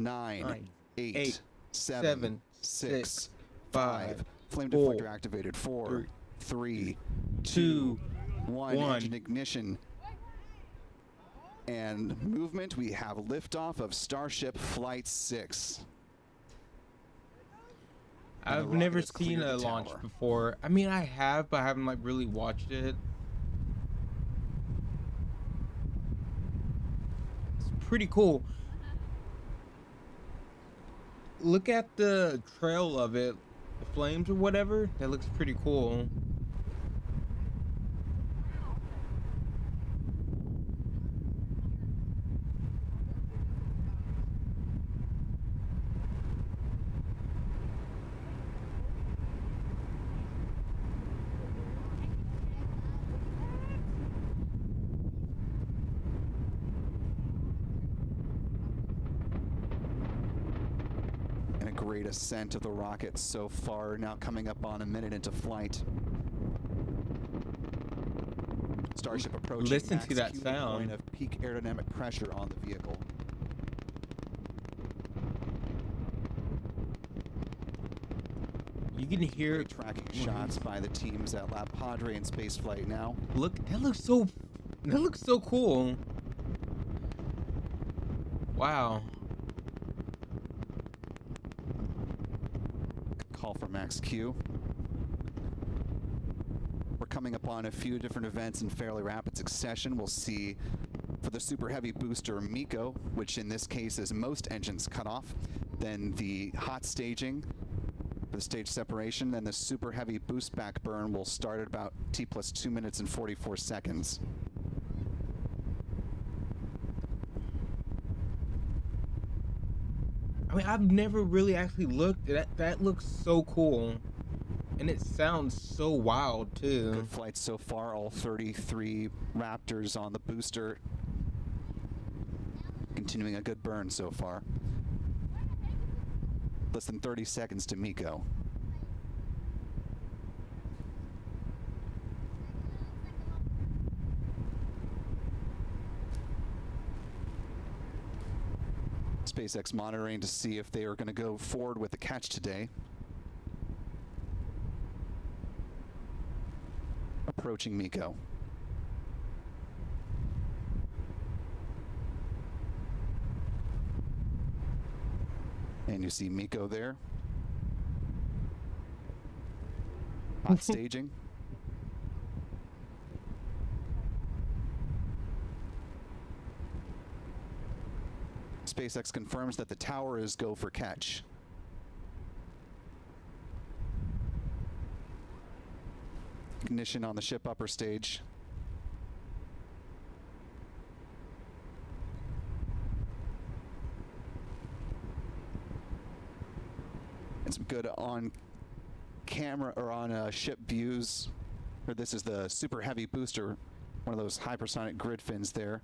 9, 9, 8, 8, 7, 6, 6, 5. 5, Flame 4, deflector activated. 4, 3, 2, 1. 1. Engine ignition. And movement, we have liftoff of Starship Flight 6. I've never seen a launch before. I mean, I have, but I haven't like really watched it. It's pretty cool. Look at the trail of it, the flames or whatever. That looks pretty cool. Great ascent of the rocket so far, now coming up on a minute into flight. Starship approaching. Listen to that sound. Point of peak aerodynamic pressure on the vehicle. You can hear great tracking shots by the teams at La Padre and Spaceflight now. Look, that looks so cool. Wow. Call for max Q. We're coming upon a few different events in fairly rapid succession. We'll see for the super heavy booster Miko, which in this case is most engines cut off, then the hot staging for the stage separation, then the super heavy boost back burn will start at about T plus 2 minutes and 44 seconds. I mean, I've never really actually looked at that. That looks so cool. And it sounds so wild, too. Good flights so far, all 33 Raptors on the booster. Continuing a good burn so far. Less than 30 seconds to Miko. SpaceX monitoring to see if they are going to go forward with the catch today. Approaching Miko. And you see Miko there. Hot staging. SpaceX confirms that the tower is go for catch. Ignition on the ship upper stage. And some good on camera or on ship views. Or this is the super heavy booster, one of those hypersonic grid fins there.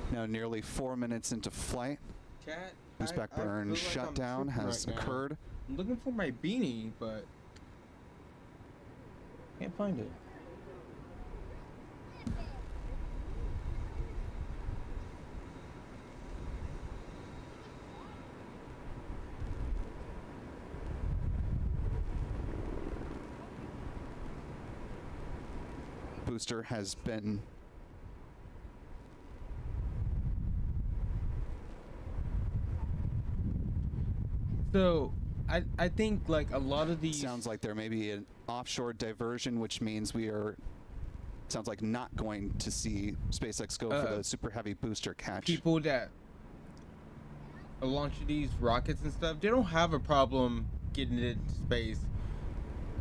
Now nearly 4 minutes into flight. Chat, Boost back burn shutdown has occurred. I'm looking for my beanie, but can't find it. Booster has been So I think like a lot of these sounds like there may be an offshore diversion, which means we are sounds like not going to see SpaceX go for the super heavy booster catch. people that launch these rockets and stuff, they don't have a problem getting it into space.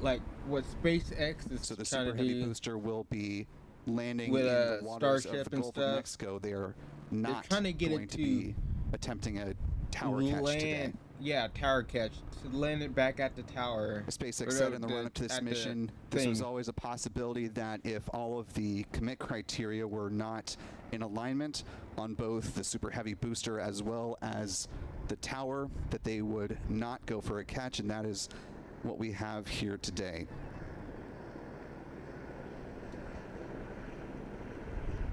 Like what SpaceX is So the trying super to heavy do booster will be landing with in the waters Starship of the and Gulf of stuff. Mexico. They are not trying to get going it to be attempting a tower catch today. Yeah, tower catch. To land it back at the tower. SpaceX said in the run-up to this mission, this was always a possibility that if all of the commit criteria were not in alignment on both the Super Heavy booster as well as the tower, that they would not go for a catch, and that is what we have here today.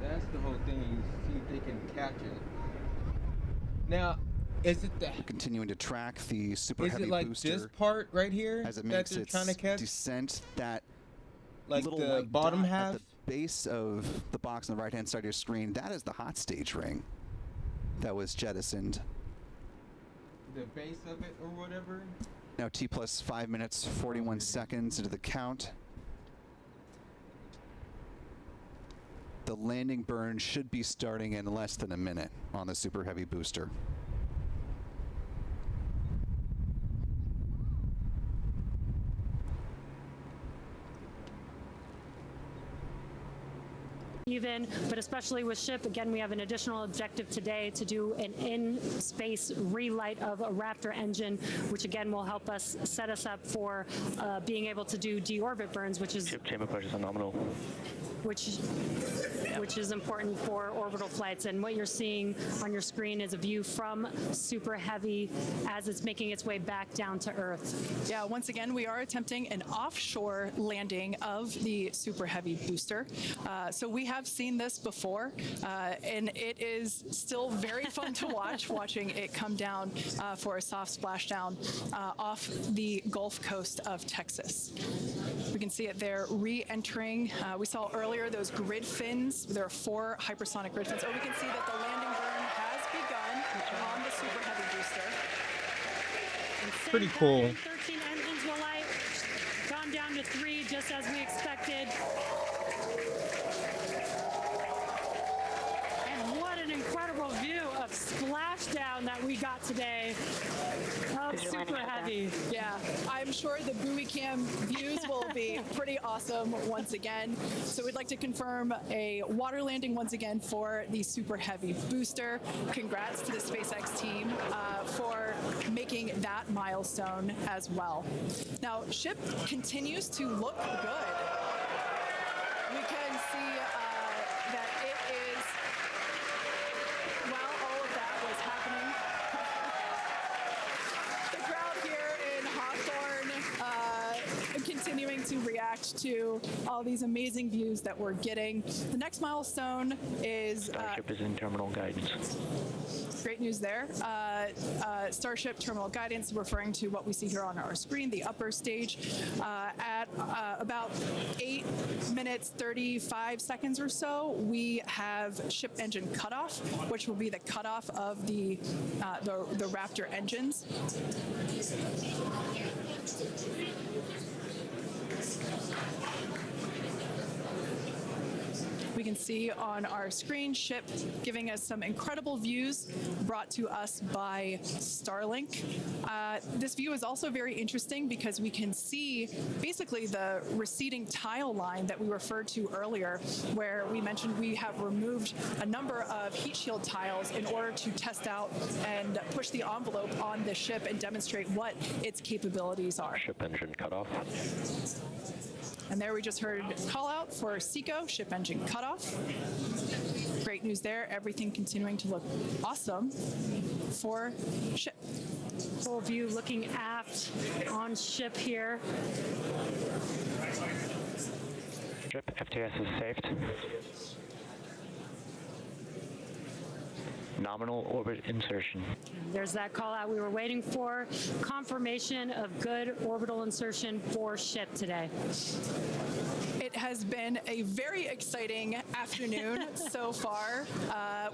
That's the whole thing. See if they can catch it. Now, is it the continuing to track the Super Heavy Is it like booster this part right here as it that makes they're its trying to catch? descent? That Like little the white bottom dot half? at the base of the box on the right-hand side of your screen, that is the hot stage ring that was jettisoned. The base of it or whatever? Now T plus 5 minutes, 41 seconds into the count. The landing burn should be starting in less than a minute on the Super Heavy booster. Even, but especially with SHIP, again, we have an additional objective today to do an in-space relight of a Raptor engine, which again will help us set us up for being able to do deorbit burns, which is Ship chamber pressures are nominal. which is important for orbital flights. And what you're seeing on your screen is a view from Super Heavy as it's making its way back down to Earth. Yeah, once again, we are attempting an offshore landing of the Super Heavy booster. So we have seen this before, and it is still very fun to watch, watching it come down for a soft splashdown off the Gulf Coast of Texas. We can see it there re-entering. We saw earlier those grid fins. There are 4 hypersonic grid fins. Oh, we can see that the landing burn has begun on the Super Heavy booster. Pretty cool. 13 engines will light, gone down to 3, just as we expected. And what an incredible view of splashdown that we got today of Super Heavy. Yeah, I'm sure the buoy cam views will be pretty awesome once again. So we'd like to confirm a water landing once again for the Super Heavy booster. Congrats to the SpaceX team for making that milestone as well. Now, SHIP continues to look good. We can see that it is, while all of that was happening, the crowd here in Hawthorne continuing to react to all these amazing views that we're getting. The next milestone is Starship is in terminal guidance. great news there. Starship terminal guidance, referring to what we see here on our screen, the upper stage, at about 8 minutes 35 seconds or so, we have ship engine cutoff, which will be the cutoff of the Raptor engines. We can see on our screen SHIP giving us some incredible views brought to us by Starlink. This view is also very interesting because we can see basically the receding tile line that we referred to earlier, where we mentioned we have removed a number of heat shield tiles in order to test out and push the envelope on the ship and demonstrate what its capabilities are. Ship engine cutoff. And there we just heard call out for SECO, ship engine cutoff. Great news there. Everything continuing to look awesome for SHIP. Full view looking aft on SHIP here. Ship FTS is saved. Nominal orbit insertion. There's that call out we were waiting for. Confirmation of good orbital insertion for SHIP today. It has been a very exciting afternoon so far.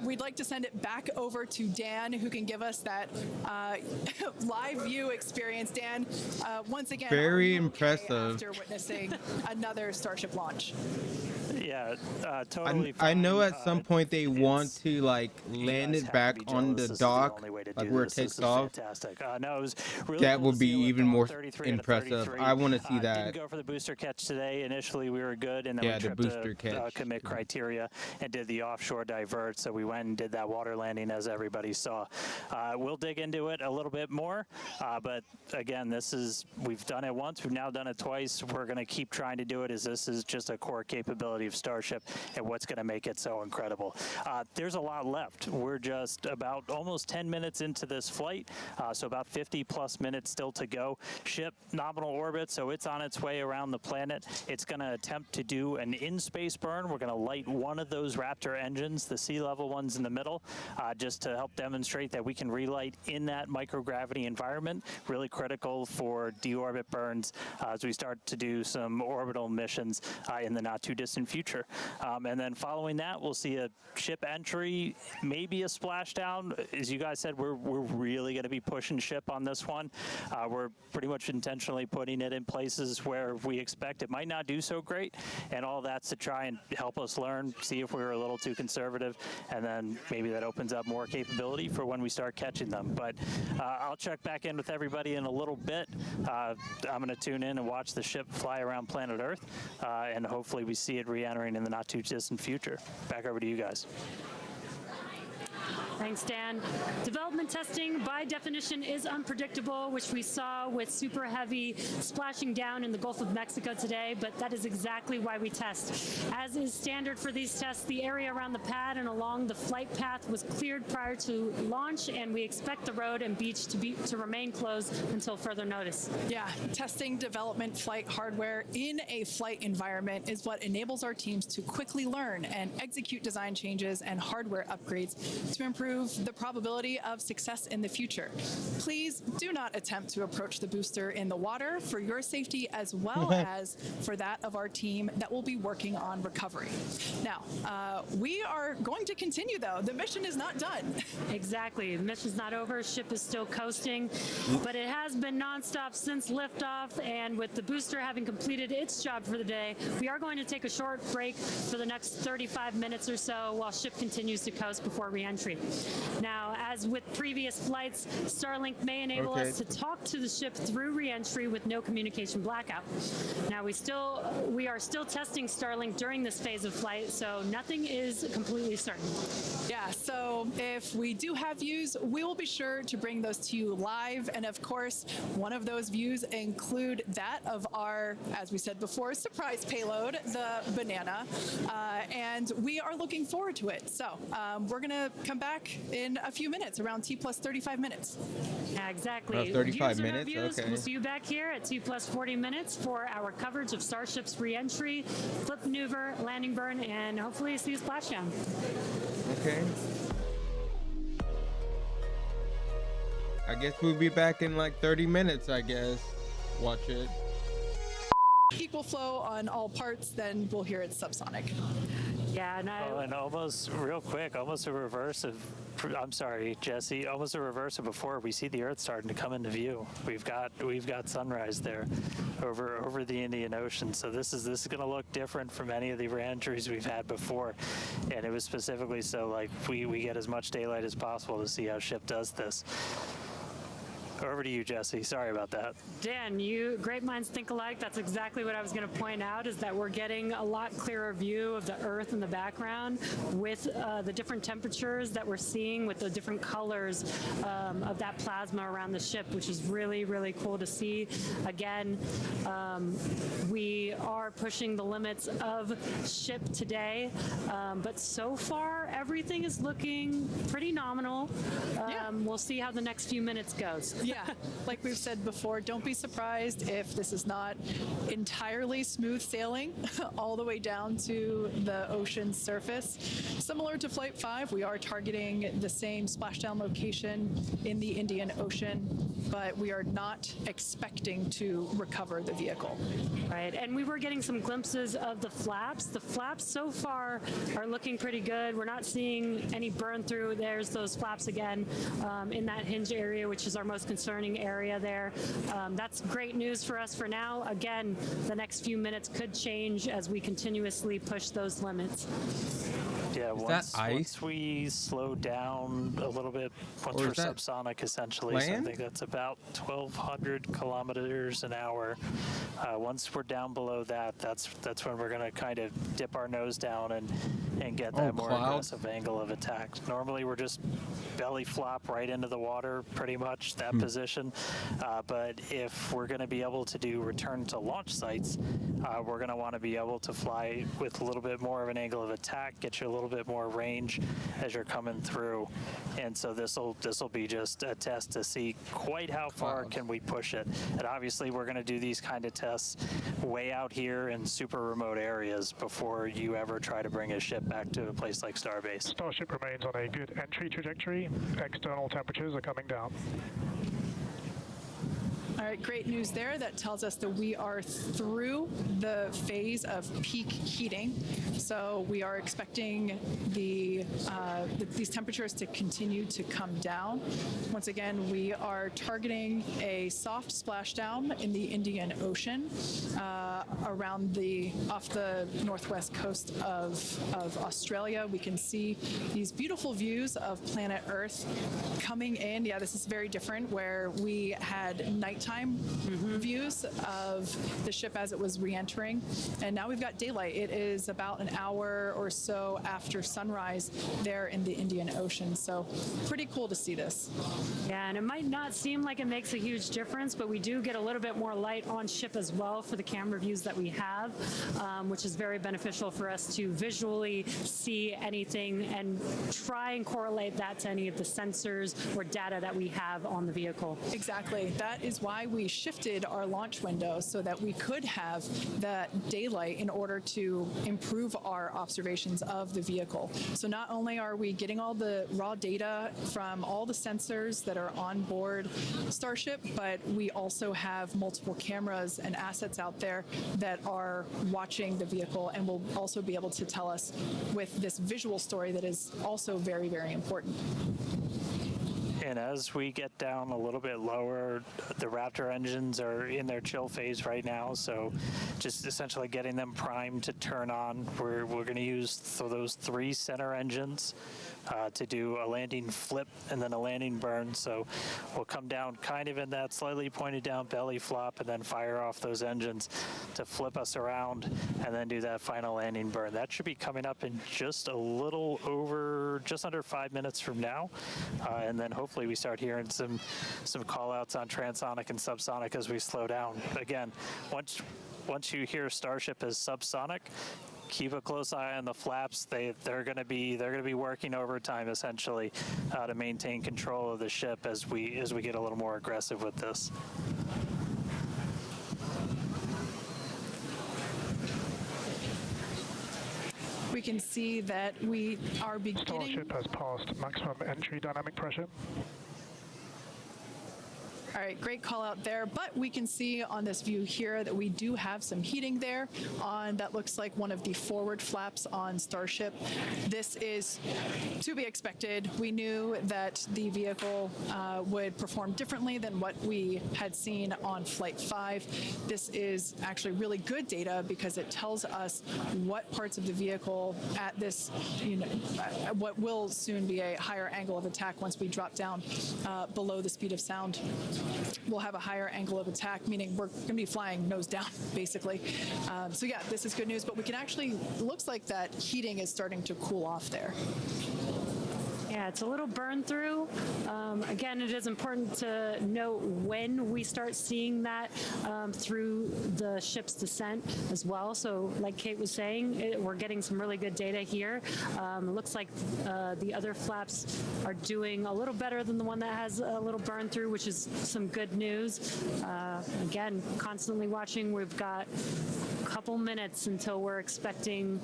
We'd like to send it back over to Dan, who can give us that live view experience. Dan, once again, Very are you okay impressive. after witnessing another Starship launch. Yeah, totally. I know fine. at some point they want to like land it back on the dock Like do where it this. takes This is off? fantastic. No, it was really That cool would to be see it lift even off more 33 out of impressive. 33. I want to see that. Didn't go for the booster catch today. Initially, we were good, and then Yeah, we the tripped booster a catch. commit criteria and did the offshore divert. So we went and did that water landing, as everybody saw. We'll dig into it a little bit more, but again, we've done it once. We've now done it twice. We're going to keep trying to do it, as this is just a core capability of Starship and what's going to make it so incredible. There's a lot left. We're just about almost 10 minutes into this flight, so about 50 plus minutes still to go. Ship nominal orbit, so it's on its way around the planet. It's going to attempt to do an in-space burn. We're going to light one of those Raptor engines, the sea level ones in the middle, just to help demonstrate that we can relight in that microgravity environment. Really critical for deorbit burns as we start to do some orbital missions in the not too distant future. And then following that, we'll see a ship entry, maybe a splashdown. As you guys said, we're really going to be pushing ship on this one. We're pretty much intentionally putting it in places where we expect it might not do so great, and all that's to try and help us learn, see if we were a little too conservative, and then maybe that opens up more capability for when we start catching them. But I'll check back in with everybody in a little bit. I'm going to tune in and watch the ship fly around planet Earth, and hopefully we see it re-entering in the not too distant future. Back over to you guys. Thanks, Dan. Development testing, by definition, is unpredictable, which we saw with Super Heavy splashing down in the Gulf of Mexico today, but that is exactly why we test. As is standard for these tests, the area around the pad and along the flight path was cleared prior to launch, and we expect the road and beach to remain closed until further notice. Yeah, testing development flight hardware in a flight environment is what enables our teams to quickly learn and execute design changes and hardware upgrades to improve the probability of success in the future. Please do not attempt to approach the booster in the water for your safety as well as for that of our team that will be working on recovery. Now, we are going to continue though. The mission is not done. Exactly. The mission's not over. Ship is still coasting, but it has been nonstop since liftoff, and with the booster having completed its job for the day, we are going to take a short break for the next 35 minutes or so while ship continues to coast before re-entry. Now, as with previous flights, Starlink may enable us to talk to the ship through re-entry with no communication blackout. Now, we are still testing Starlink during this phase of flight, so nothing is completely certain. Yeah, so if we do have views, we will be sure to bring those to you live. And of course, one of those views include that of our, as we said before, surprise payload, the Banana. And we are looking forward to it. So we're going to come back in a few minutes, around T plus 35 minutes. Yeah, exactly. 35 Views or no minutes? views, Okay. We'll see you back here at T plus 40 minutes for our coverage of Starship's re-entry, flip maneuver, landing burn, and hopefully see a splashdown. Okay. I guess we'll be back in like 30 minutes, I guess. Watch it. Equal flow on all parts, then we'll hear it subsonic. Yeah, no. And almost real quick, almost a reverse of, I'm sorry, Jesse, almost a reverse of before. We see the Earth starting to come into view. We've got sunrise there over the Indian Ocean. So this is going to look different from any of the re-entries we've had before. And it was specifically so like we get as much daylight as possible to see how ship does this. Over to you, Jesse. Sorry about that. Dan, great minds think alike. That's exactly what I was going to point out, is that we're getting a lot clearer view of the Earth in the background with the different temperatures that we're seeing with the different colors of that plasma around the ship, which is really, really cool to see. Again, we are pushing the limits of ship today, but so far everything is looking pretty nominal. We'll see how the next few minutes goes. Yeah, like we've said before, don't be surprised if this is not entirely smooth sailing all the way down to the ocean surface. Similar to Flight 5, we are targeting the same splashdown location in the Indian Ocean, but we are not expecting to recover the vehicle. Right, and we were getting some glimpses of the flaps. The flaps so far are looking pretty good. We're not seeing any burn through. There's those flaps again in that hinge area, which is our most concerning area there. That's great news for us for now. Again, the next few minutes could change as we continuously push those limits. Yeah, Is that ice? once we slow down a little bit, once Or we're is that subsonic, essentially, so I land? think that's about 1,200 kilometers an hour. Once we're down below that, that's when we're going to kind of dip our nose down and get that more clouds. aggressive angle of attack. Normally, we're just belly flop right into the water, pretty much, that position. But if we're going to be able to do return to launch sites, we're going to want to be able to fly with a little bit more of an angle of attack, get you a little bit more range as you're coming through. And so this will be just a test to see quite how far can we push it. And obviously we're going to do these kind of tests way out here in super remote areas before you ever try to bring a ship back to a place like Starbase. Starship remains on a good entry trajectory. External temperatures are coming down. All right, great news there. That tells us that we are through the phase of peak heating. So we are expecting these temperatures to continue to come down. Once again, we are targeting a soft splashdown in the Indian Ocean off the northwest coast of Australia. We can see these beautiful views of planet Earth coming in. Yeah, this is very different where we had nighttime views of the ship as it was re-entering, and now we've got daylight. It is about an hour or so after sunrise there in the Indian Ocean, so pretty cool to see this. Yeah, and it might not seem like it makes a huge difference, but we do get a little bit more light on ship as well for the camera views that we have, which is very beneficial for us to visually see anything and try and correlate that to any of the sensors or data that we have on the vehicle. Exactly. That is why we shifted our launch window so that we could have that daylight in order to improve our observations of the vehicle. So not only are we getting all the raw data from all the sensors that are on board Starship, but we also have multiple cameras and assets out there that are watching the vehicle and will also be able to tell us with this visual story that is also very, very important. And as we get down a little bit lower, the Raptor engines are in their chill phase right now, so just essentially getting them primed to turn on. We're going to use those 3 center engines to do a landing flip and then a landing burn. So we'll come down kind of in that slightly pointed down belly flop and then fire off those engines to flip us around and then do that final landing burn. That should be coming up in just under 5 minutes from now. And then hopefully we start hearing some call outs on transonic and subsonic as we slow down. Again, once you hear Starship as subsonic, keep a close eye on the flaps. They're going to be working overtime essentially to maintain control of the ship as we get a little more aggressive with this. We can see that we are beginning. Starship has passed maximum entry dynamic pressure. All right, great call out there. But we can see on this view here that we do have some heating there on that looks like one of the forward flaps on Starship. This is to be expected. We knew that the vehicle would perform differently than what we had seen on Flight 5. This is actually really good data because it tells us what parts of the vehicle at this, what will soon be a higher angle of attack once we drop down below the speed of sound. We'll have a higher angle of attack, meaning we're going to be flying nose down, basically. So yeah, this is good news, but we can actually, looks like that heating is starting to cool off there. Yeah, it's a little burn through. Again, it is important to note when we start seeing that through the ship's descent as well. So like Kate was saying, we're getting some really good data here. It looks like the other flaps are doing a little better than the one that has a little burn through, which is some good news. Again, constantly watching. We've got a couple minutes until we're expecting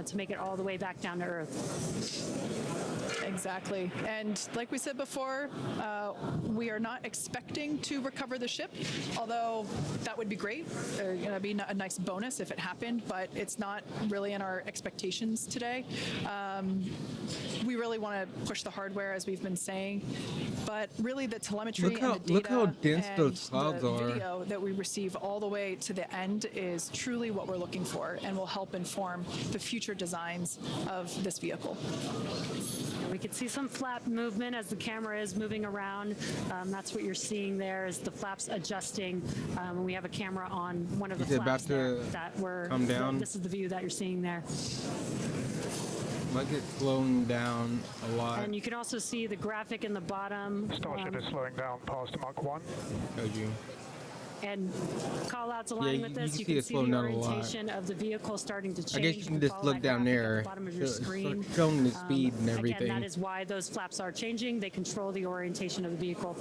to make it all the way back down to Earth. Exactly. And like we said before, we are not expecting to recover the ship, although that would be great. It'd be a nice bonus if it happened, but it's not really in our expectations today. We really want to push the hardware, as we've been saying, but really the telemetry and the data look how dense and those clouds the are. video that we receive all the way to the end is truly exactly what we're looking for and will help inform the future designs of this vehicle. We could see some flap movement as the camera is moving around. That's what you're seeing there is the flaps adjusting. We have a camera on one of the Is it about flaps there to that we're come down? This is the view that you're seeing there. Like it's slowing down a lot. And you can also see the graphic in the bottom. Starship is slowing down past Mach 1. Showed you. And call outs aligning with this. you You can can see see it slowing the down a lot. orientation of the vehicle starting to change. I guess you can just follow look that down graphic at there. the bottom of your It's screen. showing the speed and everything. Again, that is why those flaps are changing. They control the orientation of the vehicle.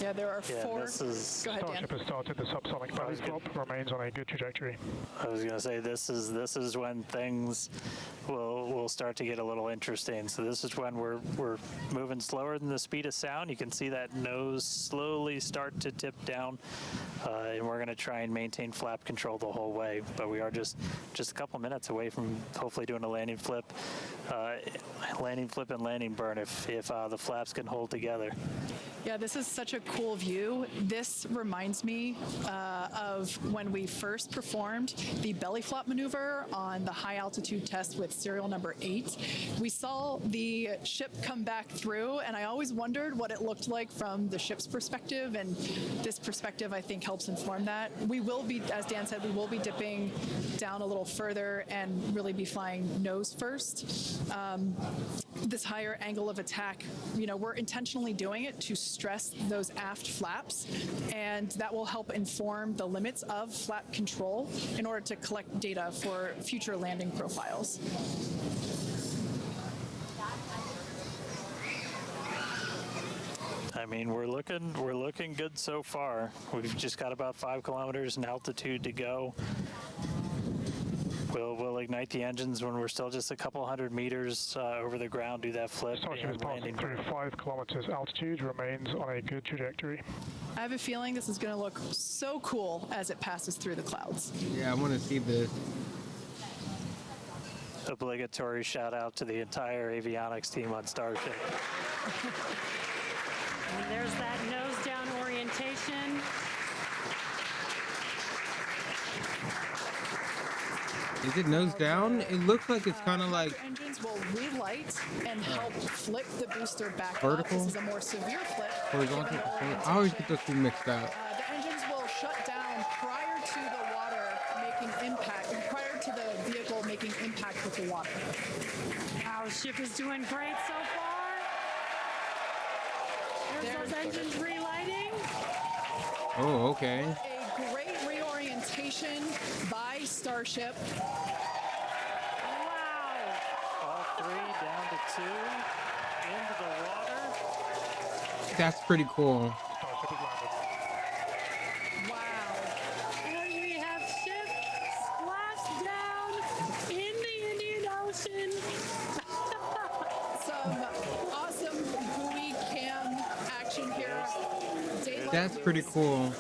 Yeah, there are Yeah, four. this is. Go ahead, Dan. Starship has started the subsonic belly flop, remains on a good trajectory. I was gonna say this is when things will start to get a little interesting. So this is when we're moving slower than the speed of sound. You can see that nose slowly start to tip down, and we're gonna try and maintain flap control the whole way. But we are just a couple minutes away from hopefully doing a landing flip and landing burn if the flaps can hold together. Yeah, this is such a cool view. This reminds me of when we first performed the belly flop maneuver on the high altitude test with serial number 8. We saw the ship come back through, and I always wondered what it looked like from the ship's perspective, and this perspective I think helps inform that. We will be, as Dan said, we will be dipping down a little further and really be flying nose first. This higher angle of attack, we're intentionally doing it to stress those aft flaps, and that will help inform the limits of flap control in order to collect data for future landing profiles. I mean, we're looking good so far. We've just got about 5 kilometers in altitude to go. We'll ignite the engines when we're still just a couple hundred meters over the ground, do that flip. Starship is and passing landing. through 5 kilometers altitude, remains on a good trajectory. I have a feeling this is going to look so cool as it passes through the clouds. Yeah, I want to see this. Obligatory shout out to the entire avionics team on Starship. And there's that nose down orientation. Is it nose down? It looks like it's kind of like Engines will relight and help flip the booster back Vertical? up. This is a more severe flip. horizontal. given the I always get orientation. those two mixed up. The engines will shut down prior to the water making impact, prior to the vehicle making impact with the water. Wow, ship is doing great so far. There's those engines relighting. Oh, okay. A great reorientation by Starship. Wow. All 3 down to 2 into the water. That's pretty cool. Starship has landed. Wow. And we have ship splashed down in the Indian Ocean. Some awesome buoy cam action here. Daylight That's pretty views. cool.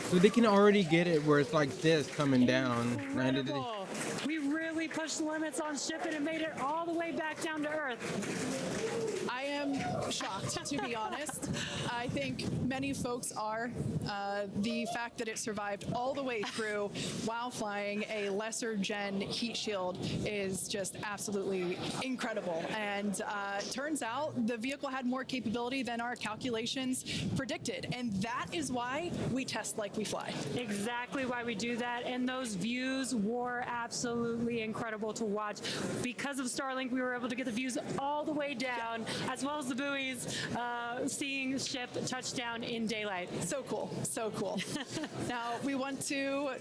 So they can already get it where it's like this coming down. Incredible. We really pushed the limits on ship and it made it all the way back down to Earth. I am shocked, to be honest. I think many folks are. The fact that it survived all the way through while flying a lesser gen heat shield is just absolutely incredible. And turns out the vehicle had more capability than our calculations predicted. And that is why we test like we fly. Exactly why we do that. And those views were absolutely incredible to watch. Because of Starlink, we were able to get the views all the way down, as well as the buoys, seeing ship touchdown in daylight. So cool, so cool. Now we want to,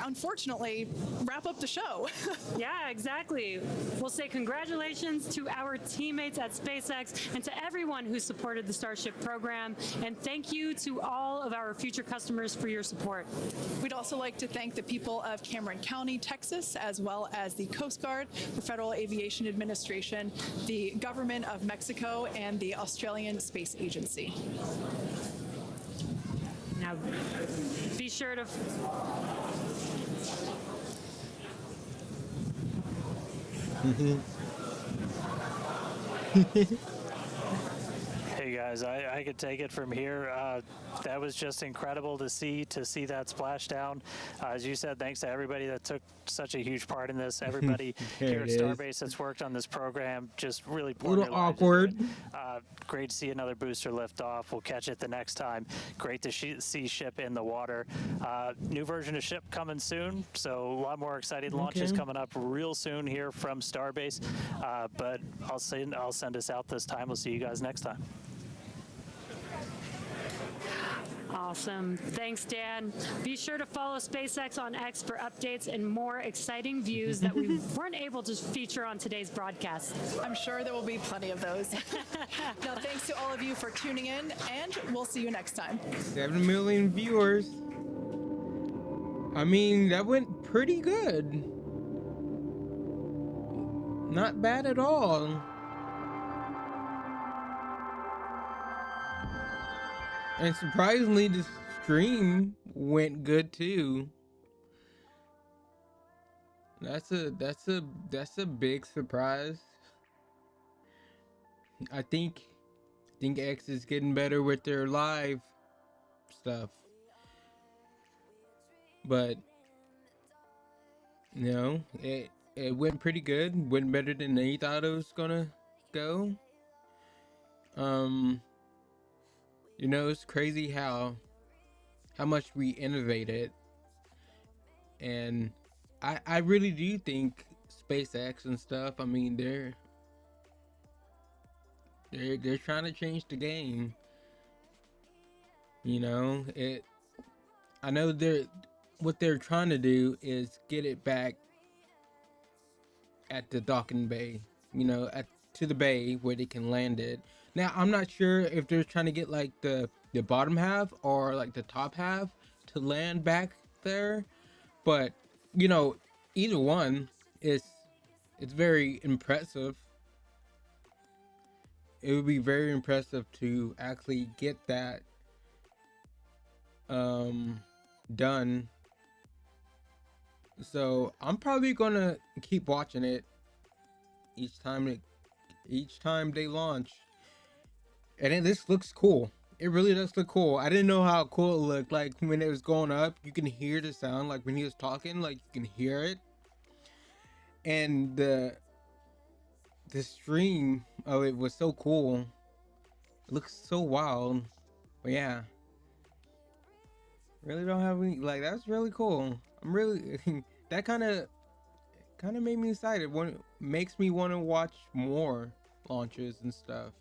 unfortunately, wrap up the show. Yeah, exactly. We'll say congratulations to our teammates at SpaceX and to everyone who supported the Starship program. And thank you to all of our future customers for your support. We'd also like to thank the people of Cameron County, Texas, as well as the Coast Guard, the Federal Aviation Administration, the Government of Mexico, and the Australian Space Agency. Now, be sure to Hey guys. guys. I could take it from here. That was just incredible to see that splashdown. As you said, thanks to everybody that took such a huge part in this. Everybody here at Starbase that's worked on this program, just really poured Little their lives awkward. into it. Great to see another booster lift off. We'll catch it the next time. Great to see Ship in the water. New version of Ship coming soon, so a lot more exciting launches coming up real soon here from Starbase. But I'll send us out this time. We'll see you guys next time. Awesome. Thanks, Dan. Be sure to follow SpaceX on X for updates and more exciting views that we weren't able to feature on today's broadcast. I'm sure there will be plenty of those. Now, thanks to all of you for tuning in, and we'll see you next time. 7 million viewers. I mean, that went pretty good. Not bad at all. And surprisingly, the stream went good too. That's a big surprise. I think X is getting better with their live stuff. But you know, it went pretty good. Went better than they thought it was gonna go. You know, it's crazy how much we innovated, and I really do think SpaceX and stuff, I mean, they're trying to change the game. You know, I know what they're trying to do is get it back at the docking bay, you know, to the bay where they can land it. Now, I'm not sure if they're trying to get like the bottom half or like the top half to land back there, but you know, either one it's very impressive. It would be very impressive to actually get that done. So I'm probably gonna keep watching it each time they launch. And this looks cool. It really does look cool. I didn't know how cool it looked. Like when it was going up, you can hear the sound. Like when he was talking, like you can hear it. And the stream of it was so cool. It looks so wild. But yeah. Really don't have any, like, that's really cool. I'm really that kind of made me excited. Makes me want to watch more launches and stuff.